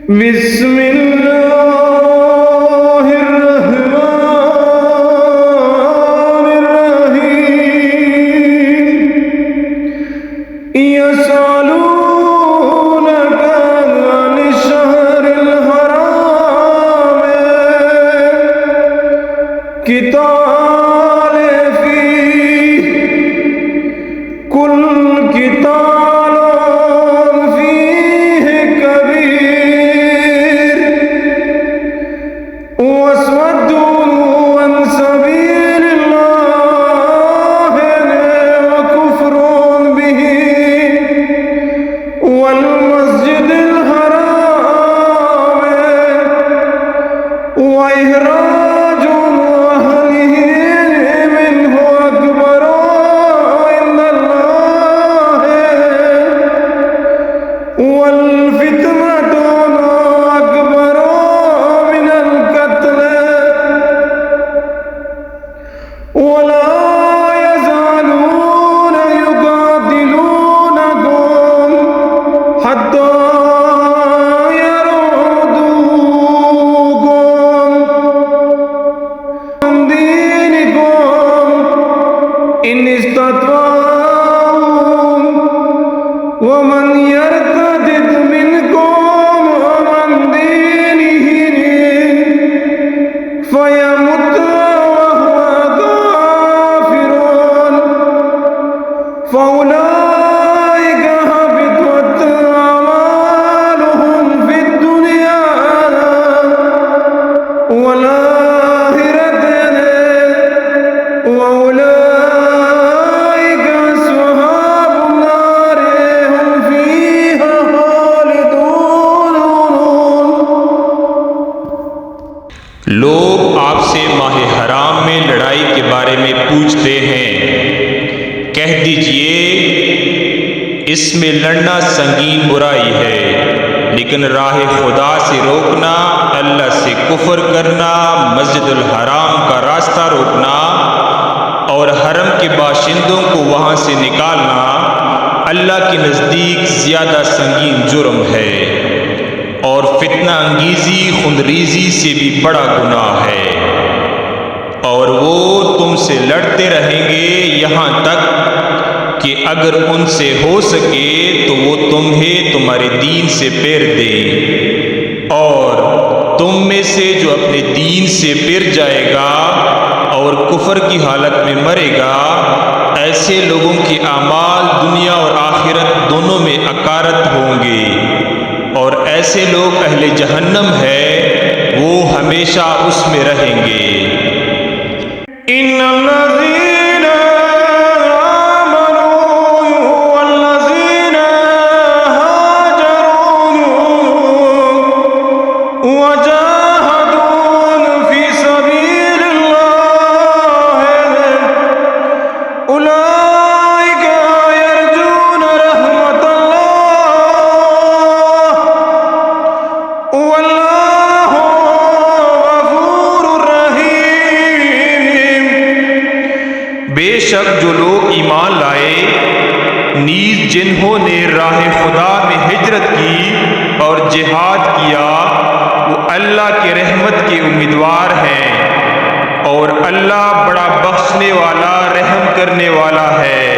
بسم اللہ الرحمن الرحیم یسألونک عن الشہر الحرام قتال فیہ قل قتال فیہ کبیر وصد عن سبیل اللہ وکفر بہ والمسجد الحرام وإخراج أهله منه أكبر عند الله والفتنة أكبر من القتل ولا يزالون يقاتلونكم حتى يردوكم عن دينكم إن استطاعوا ومن يرتد منكم عن دينه فيمت وهو كافر فأولئك حبطت أعمالهم في الدنيا والآخرة وأولئك أصحاب النار هم فيها خالدون. لوگ آپ سے ماہ حرام میں لڑائی کے بارے میں پوچھتے ہیں، کہہ دیجئے اس میں لڑنا سنگین برائی ہے، لیکن راہ خدا سے روکنا، اللہ سے کفر کرنا، مسجد الحرام کا راستہ روکنا اور حرم کے باشندوں کو وہاں سے نکالنا اللہ کے نزدیک زیادہ سنگین جرم ہے، اور فتنہ انگیزی خونریزی سے بھی بڑا گناہ ہے، اور وہ تم سے لڑتے رہیں گے یہاں تک کہ اگر ان سے ہو سکے تو وہ تمہیں تمہارے دین سے پھیر دیں، اور تم میں سے جو اپنے دین سے پھر جائے گا اور کفر کی حالت میں مرے گا، ایسے لوگوں کے اعمال دنیا اور آخرت دونوں میں اکارت ہوں گے، اور ایسے لوگ اہل جہنم ہے، وہ ہمیشہ اس میں رہیں گے۔ إن الذين آمنوا والذين هاجروا وجاهدوا في سبيل الله أولئك يرجون رحمة الله والله غفور رحيم. بے شک جو لوگ ایمان لائے نیز جنہوں نے راہ خدا میں ہجرت کی اور جہاد کیا، وہ اللہ کے رحمت کے امیدوار ہیں، اور اللہ بڑا بخشنے والا رحم کرنے والا ہے۔